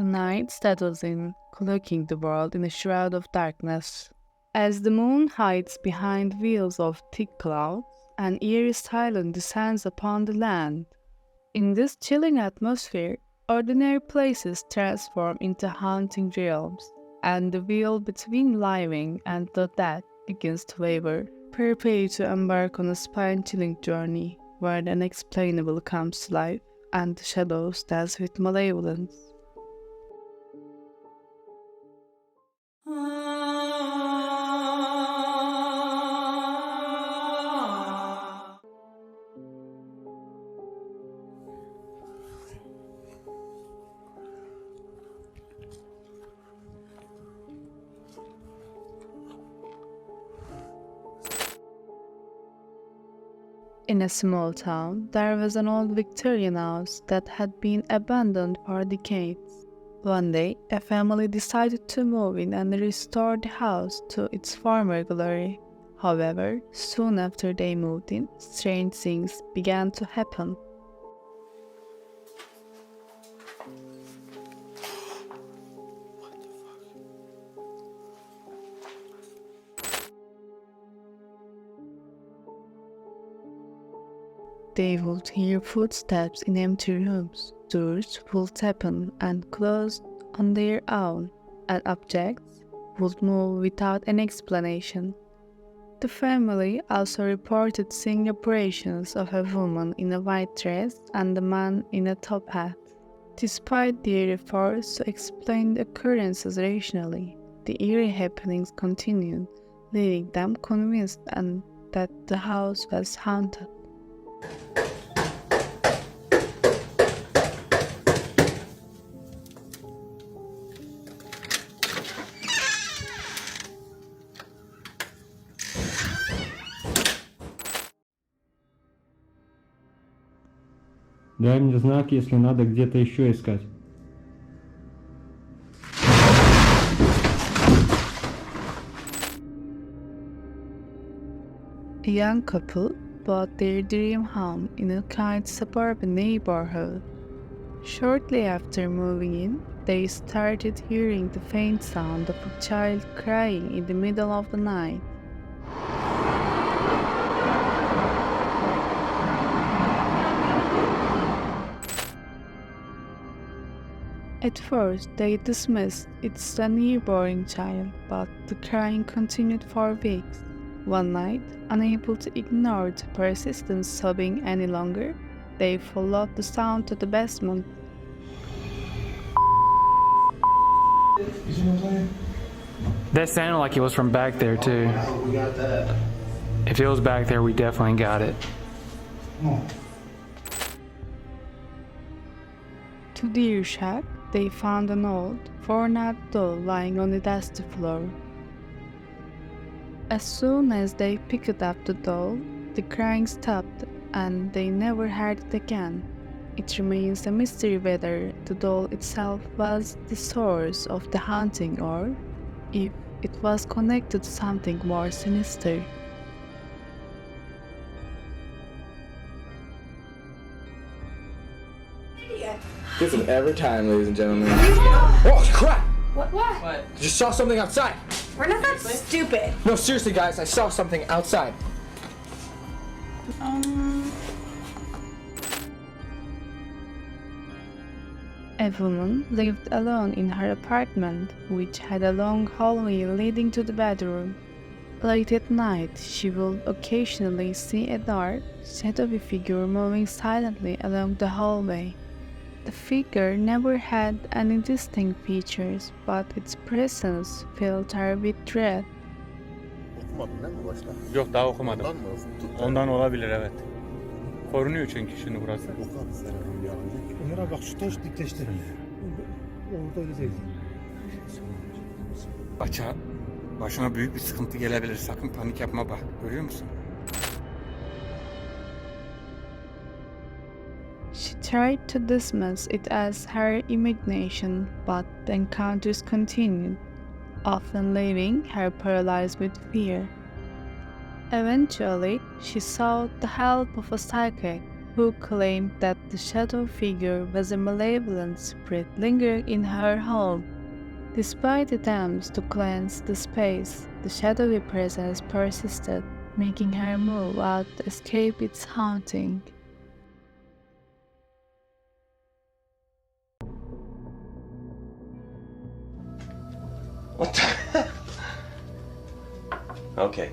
Night settles in, cloaking the world in a shroud of darkness. As the moon hides behind veils of thick clouds, an eerie silence descends upon the land. In this chilling atmosphere, ordinary places transform into haunting realms, and the veil between living and the dead begins to waver. Prepare to embark on a spine-chilling journey where the unexplainable comes to life and the shadows dance with malevolence. In a small town, there was an old Victorian house that had been abandoned for decades. One day, a family decided to move in and restore the house to its former glory. However, soon after they moved in, strange things began to happen. They would hear footsteps in empty rooms, doors would open and close on their own, and objects would move without an explanation. The family also reported seeing apparitions of a woman in a white dress and a man in a top hat. Despite their efforts to explain the occurrences rationally, the eerie happenings continued, leaving them convinced that the house was haunted. Дай мне знак, если надо где-то еще искать. A young couple bought their dream home in a quiet suburban neighborhood. Shortly after moving in, they started hearing the faint sound of a child crying in the middle of the night. At first, they dismissed it's a newborn child, but the crying continued for weeks. One night, unable to ignore the persistent sobbing any longer, they followed the sound to the basement. That sounded like it was from back there too. We got that. If it was back there, we definitely got it. To their shock, they found an old, worn-out doll lying on the dusty floor. As soon as they picked up the doll, the crying stopped and they never heard it again. It remains a mystery whether the doll itself was the source of the haunting or if it was connected to something more sinister. This is every time, ladies and gentlemen. Oh crap! What? I just saw something outside. We're not that stupid. No, seriously, guys, I saw something outside. A woman lived alone in her apartment, which had a long hallway leading to the bedroom. Late at night, she would occasionally see a dark, shadowy figure moving silently along the hallway. The figure never had any distinct features, but its presence filled her with dread. Okumadın değil mi başta? Yok, daha okumadım. Ondan mı? Ondan olabilir, evet. Korunuyor çünkü şimdi burası. Oku abi sen bir an önce. Ömer'e bak şu taş dikleşti. Orada öyle değil. Başa, başına büyük bir sıkıntı gelebilir. Sakın panik yapma bak. Görüyor musun? She tried to dismiss it as her imagination, but the encounters continued, often leaving her paralyzed with fear. Eventually, she sought the help of a psychic who claimed that the shadow figure was a malevolent spirit lingering in her home. Despite attempts to cleanse the space, the shadowy presence persisted, making her move out to escape its haunting. What the? Okay.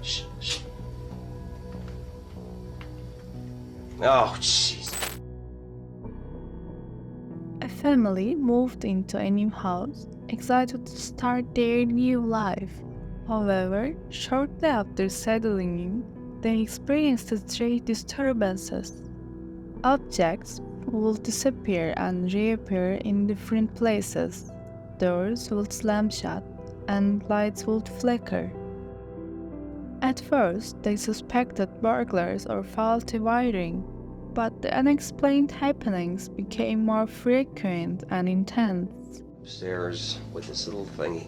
Shh. Oh, jeez. A family moved into a new house, excited to start their new life. However, shortly after settling in, they experienced strange disturbances. Objects would disappear and reappear in different places. Doors would slam shut, and lights would flicker. At first, they suspected burglars or faulty wiring, but the unexplained happenings became more frequent and intense. Upstairs with this little thingy.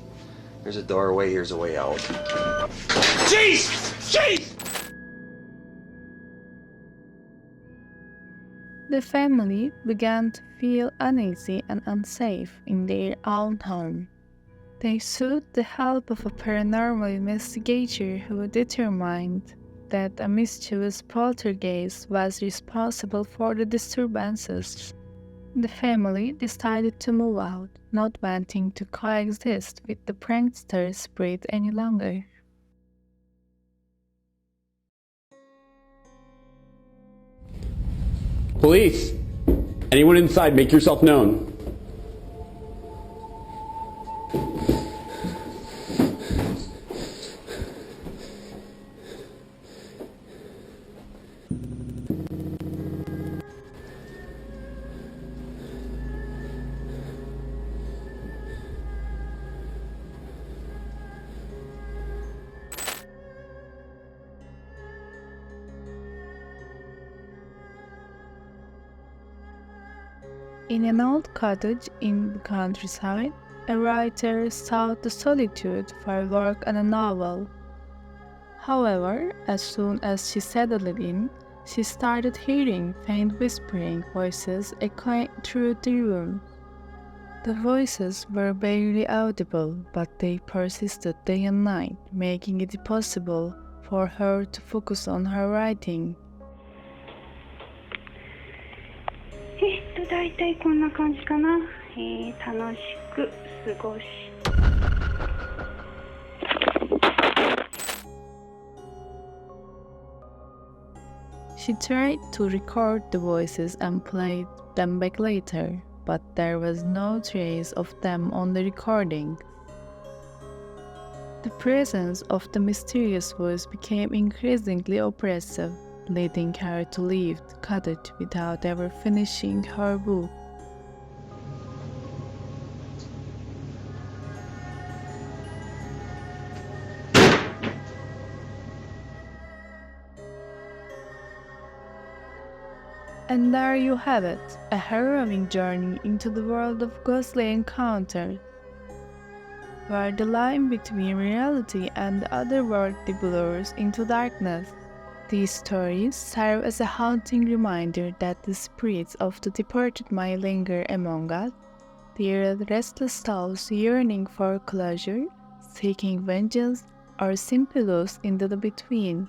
Here's a doorway, here's a way out. Jeez! The family began to feel uneasy and unsafe in their own home. They sought the help of a paranormal investigator who determined that a mischievous poltergeist was responsible for the disturbances. The family decided to move out, not wanting to coexist with the prankster spirit any longer. Police! Anyone inside, make yourself known. In an old cottage in the countryside, a writer sought the solitude for work on a novel. However, as soon as she settled in, she started hearing faint whispering voices echoing through the room. The voices were barely audible, but they persisted day and night, making it impossible for her to focus on her writing. だいたいこんな感じかな。楽しく過ごし。She tried to record the voices and played them back later, but there was no trace of them on the recording. The presence of the mysterious voice became increasingly oppressive, leading her to leave the cottage without ever finishing her book. And there you have it, a harrowing journey into the world of ghostly encounters, where the line between reality and the otherworldly blurs into darkness. These stories serve as a haunting reminder that the spirits of the departed might linger among us, their restless souls yearning for closure, seeking vengeance, or simply lost in the between.